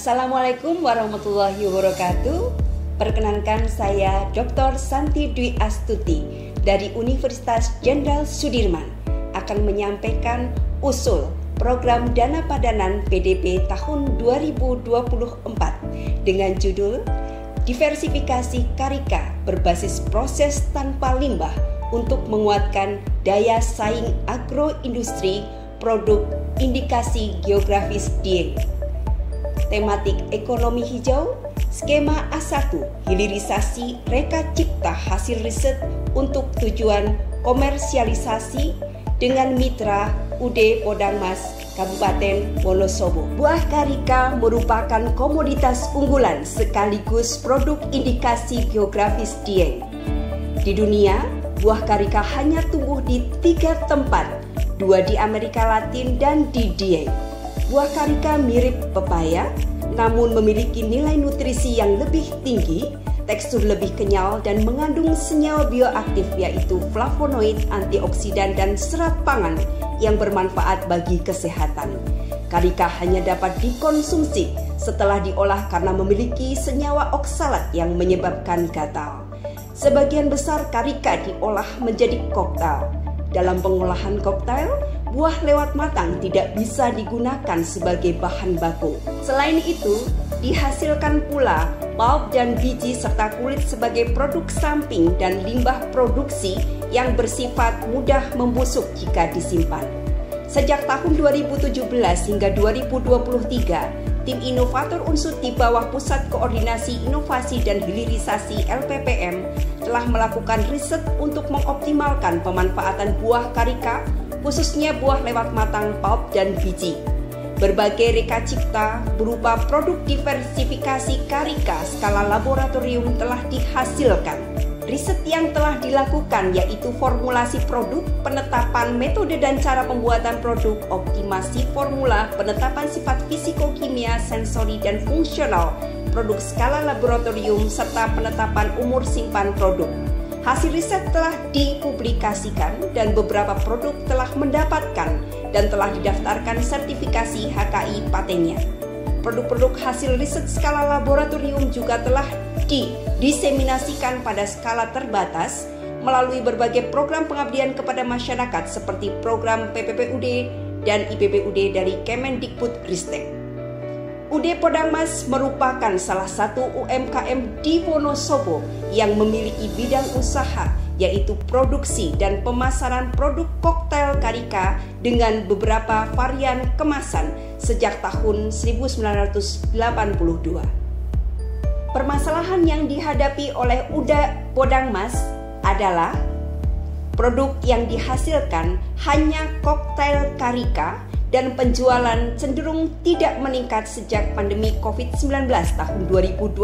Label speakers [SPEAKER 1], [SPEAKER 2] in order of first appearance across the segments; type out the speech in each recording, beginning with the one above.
[SPEAKER 1] Assalamualaikum warahmatullahi wabarakatuh. Perkenankan saya Dr. Santi Dwi Astuti dari Universitas Jenderal Sudirman akan menyampaikan usul program dana padanan PDB tahun 2024 dengan judul Diversifikasi Karika berbasis proses tanpa limbah untuk menguatkan daya saing agroindustri produk indikasi geografis Dieng. Tematik ekonomi hijau, skema A1, hilirisasi reka cipta hasil riset untuk tujuan komersialisasi dengan mitra UD Podangmas, Kabupaten Wonosobo. Buah karika merupakan komoditas unggulan sekaligus produk indikasi geografis Dieng. Di dunia, buah karika hanya tumbuh di 3 tempat, 2 di Amerika Latin dan di Dieng. Buah karika mirip pepaya, namun memiliki nilai nutrisi yang lebih tinggi, tekstur lebih kenyal dan mengandung senyawa bioaktif yaitu flavonoid, antioksidan dan serat pangan yang bermanfaat bagi kesehatan. Karika hanya dapat dikonsumsi setelah diolah karena memiliki senyawa oksalat yang menyebabkan gatal. Sebagian besar karika diolah menjadi koktail. Dalam pengolahan koktail, buah lewat matang tidak bisa digunakan sebagai bahan baku. Selain itu, dihasilkan pula pulp dan biji serta kulit sebagai produk samping dan limbah produksi yang bersifat mudah membusuk jika disimpan. Sejak tahun 2017 hingga 2023, tim inovator Unsut di bawah Pusat Koordinasi Inovasi dan Hilirisasi LPPM telah melakukan riset untuk mengoptimalkan pemanfaatan buah karika, khususnya buah lewat matang pulp dan biji. Berbagai reka cipta berupa produk diversifikasi karika skala laboratorium telah dihasilkan. Riset yang telah dilakukan yaitu formulasi produk, penetapan metode dan cara pembuatan produk, optimasi formula, penetapan sifat fisikokimia, sensori dan fungsional produk skala laboratorium, serta penetapan umur simpan produk. Hasil riset telah dipublikasikan dan beberapa produk telah mendapatkan dan telah didaftarkan sertifikasi HKI patennya. Produk-produk hasil riset skala laboratorium juga telah didiseminasikan pada skala terbatas melalui berbagai program pengabdian kepada masyarakat seperti program PPPUD dan IPPUD dari Kemendikbudristek. UD Podangmas merupakan salah satu UMKM di Wonosobo yang memiliki bidang usaha yaitu produksi dan pemasaran produk koktail karika dengan beberapa varian kemasan sejak tahun 1982. Permasalahan yang dihadapi oleh UD Podangmas adalah produk yang dihasilkan hanya koktail karika dan penjualan cenderung tidak meningkat sejak pandemi COVID-19 tahun 2020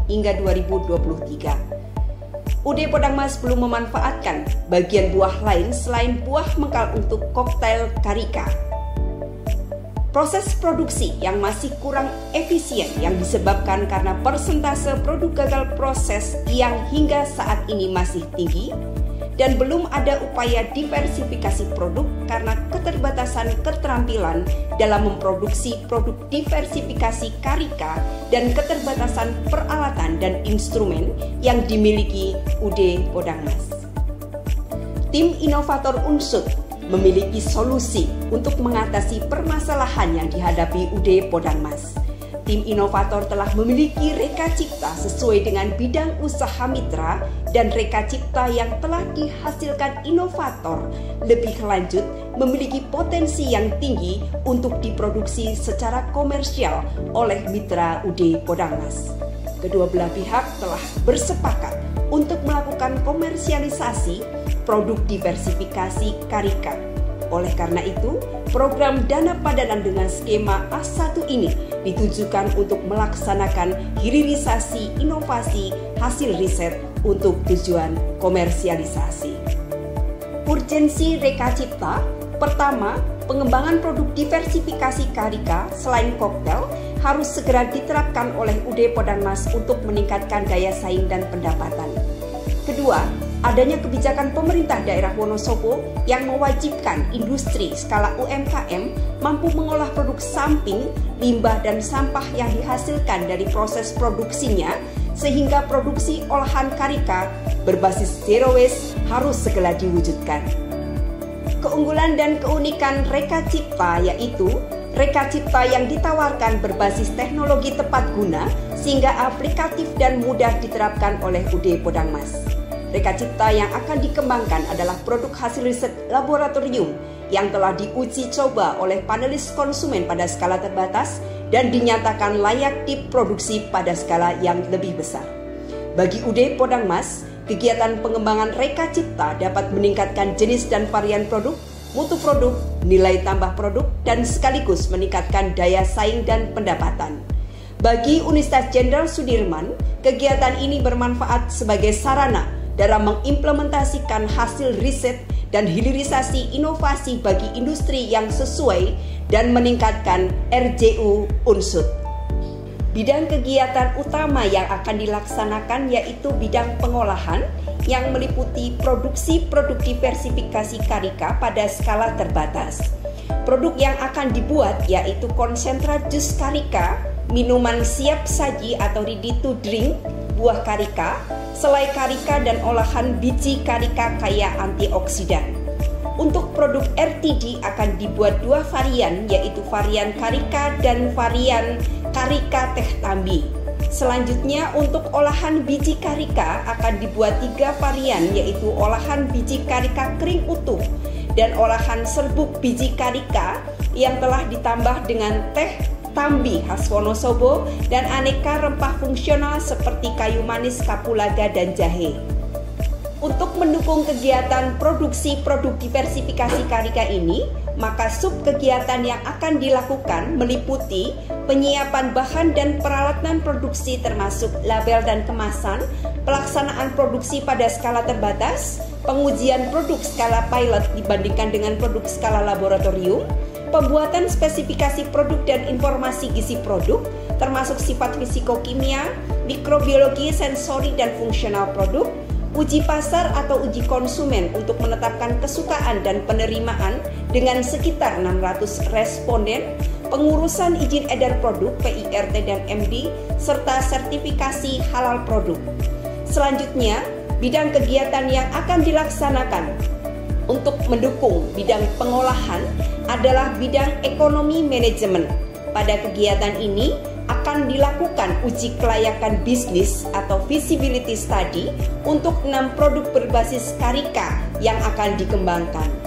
[SPEAKER 1] hingga 2023. UD Podangmas belum memanfaatkan bagian buah lain selain buah mengkal untuk koktail karika. Proses produksi yang masih kurang efisien yang disebabkan karena persentase produk gagal proses yang hingga saat ini masih tinggi, dan belum ada upaya diversifikasi produk karena keterbatasan keterampilan dalam memproduksi produk diversifikasi karika dan keterbatasan peralatan dan instrumen yang dimiliki UD Podangmas. Tim inovator Unsut memiliki solusi untuk mengatasi permasalahan yang dihadapi UD Podangmas. Tim inovator telah memiliki reka cipta sesuai dengan bidang usaha mitra dan reka cipta yang telah dihasilkan inovator lebih lanjut memiliki potensi yang tinggi untuk diproduksi secara komersial oleh mitra UD Podangmas. Kedua belah pihak telah bersepakat untuk melakukan komersialisasi produk diversifikasi karika. Oleh karena itu, program dana padanan dengan skema A1 ini ditujukan untuk melaksanakan hilirisasi inovasi hasil riset untuk tujuan komersialisasi. Urgensi reka cipta, pertama, pengembangan produk diversifikasi karika selain koktail harus segera diterapkan oleh UD Podangmas untuk meningkatkan daya saing dan pendapatan. Kedua, adanya kebijakan pemerintah daerah Wonosobo yang mewajibkan industri skala UMKM mampu mengolah produk samping, limbah dan sampah yang dihasilkan dari proses produksinya, sehingga produksi olahan karika berbasis zero waste harus segera diwujudkan. Keunggulan dan keunikan Reka Cipta yaitu Reka Cipta yang ditawarkan berbasis teknologi tepat guna sehingga aplikatif dan mudah diterapkan oleh UD Podangmas. Reka Cipta yang akan dikembangkan adalah produk hasil riset laboratorium yang telah diuji coba oleh panelis konsumen pada skala terbatas dan dinyatakan layak diproduksi pada skala yang lebih besar. Bagi UD Podangmas, kegiatan pengembangan Reka Cipta dapat meningkatkan jenis dan varian produk, mutu produk, nilai tambah produk, dan sekaligus meningkatkan daya saing dan pendapatan. Bagi Universitas Jenderal Sudirman, kegiatan ini bermanfaat sebagai sarana dalam mengimplementasikan hasil riset dan hilirisasi inovasi bagi industri yang sesuai dan meningkatkan RJU Unsut. Bidang kegiatan utama yang akan dilaksanakan yaitu bidang pengolahan yang meliputi produksi produk diversifikasi karika pada skala terbatas. Produk yang akan dibuat yaitu konsentrat jus karika, minuman siap saji atau ready to drink, buah karika, selai karika dan olahan biji karika kaya antioksidan. Untuk produk RTD akan dibuat dua varian yaitu varian karika dan varian karika teh tambi. Selanjutnya untuk olahan biji karika akan dibuat tiga varian yaitu olahan biji karika kering utuh dan olahan serbuk biji karika yang telah ditambah dengan teh tambi khas Wonosobo dan aneka rempah fungsional seperti kayu manis, kapulaga, dan jahe. Untuk mendukung kegiatan produksi produk diversifikasi karika ini, maka sub kegiatan yang akan dilakukan meliputi penyiapan bahan dan peralatan produksi termasuk label dan kemasan, pelaksanaan produksi pada skala terbatas, pengujian produk skala pilot dibandingkan dengan produk skala laboratorium, pembuatan spesifikasi produk dan informasi gizi produk, termasuk sifat fisikokimia, mikrobiologi, sensori, dan fungsional produk, uji pasar atau uji konsumen untuk menetapkan kesukaan dan penerimaan dengan sekitar 600 responden, pengurusan izin edar produk PIRT dan MD, serta sertifikasi halal produk. Selanjutnya, bidang kegiatan yang akan dilaksanakan untuk mendukung bidang pengolahan adalah bidang ekonomi manajemen. Pada kegiatan ini akan dilakukan uji kelayakan bisnis atau feasibility study untuk 6 produk berbasis karika yang akan dikembangkan.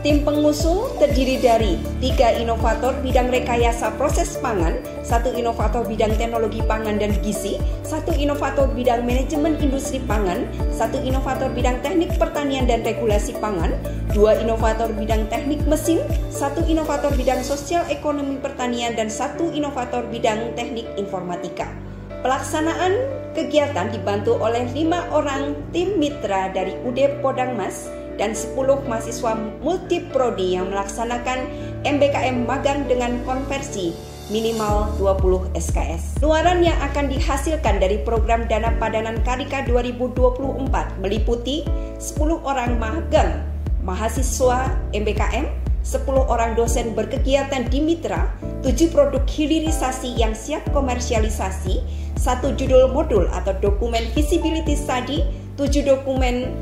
[SPEAKER 1] Tim pengusung terdiri dari 3 inovator bidang rekayasa proses pangan, 1 inovator bidang teknologi pangan dan gizi, 1 inovator bidang manajemen industri pangan, 1 inovator bidang teknik pertanian dan regulasi pangan, 2 inovator bidang teknik mesin, 1 inovator bidang sosial ekonomi pertanian, dan 1 inovator bidang teknik informatika. Pelaksanaan kegiatan dibantu oleh 5 orang tim mitra dari UD Podangmas dan 10 mahasiswa multiprodi yang melaksanakan MBKM magang dengan konversi minimal 20 SKS. Luaran yang akan dihasilkan dari program Dana Padanan Karika 2024 meliputi 10 orang magang mahasiswa MBKM, 10 orang dosen berkegiatan di mitra, 7 produk hilirisasi yang siap komersialisasi, 1 judul modul atau dokumen feasibility study, 7 dokumen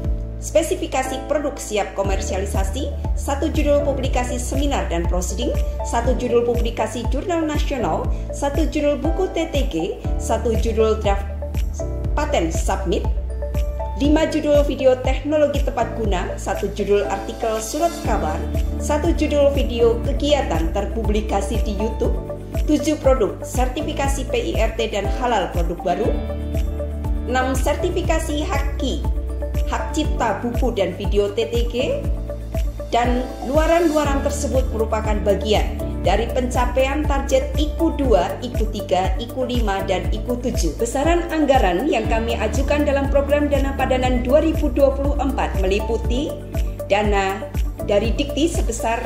[SPEAKER 1] spesifikasi produk siap komersialisasi, 1 judul publikasi seminar dan proceeding, 1 judul publikasi jurnal nasional, 1 judul buku TTG, 1 judul draft paten submit, 5 judul video teknologi tepat guna, 1 judul artikel surat kabar, 1 judul video kegiatan terpublikasi di YouTube, 7 produk sertifikasi PIRT dan halal produk baru, 6 sertifikasi hak cipta buku dan video TTG, dan luaran-luaran tersebut merupakan bagian dari pencapaian target IKU 2, IKU 3, IKU 5, dan IKU 7. Besaran anggaran yang kami ajukan dalam program Dana Padanan 2024 meliputi dana dari Dikti sebesar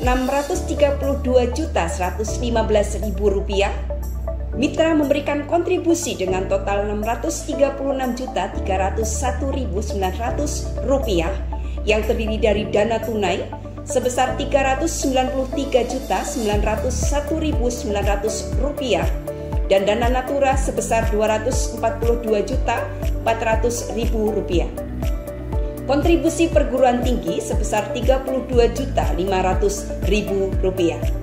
[SPEAKER 1] Rp632.115.000, Mitra memberikan kontribusi dengan total Rp636.301.900 yang terdiri dari dana tunai sebesar Rp393.901.900 dan dana natura sebesar Rp242.400.000. Kontribusi perguruan tinggi sebesar Rp32.500.000.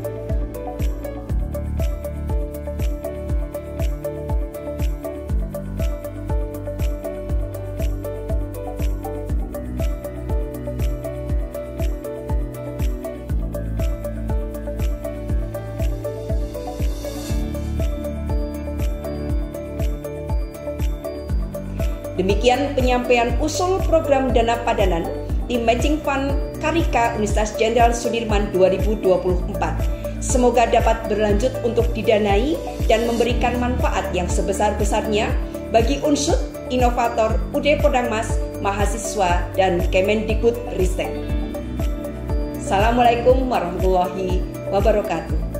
[SPEAKER 1] Demikian penyampaian usul program dana padanan tim Matching Fund Karika Universitas Jenderal Sudirman 2024. Semoga dapat berlanjut untuk didanai dan memberikan manfaat yang sebesar-besarnya bagi unsur, inovator, UD Podangmas, mahasiswa, dan Kemendikbud Ristek. Assalamualaikum warahmatullahi wabarakatuh.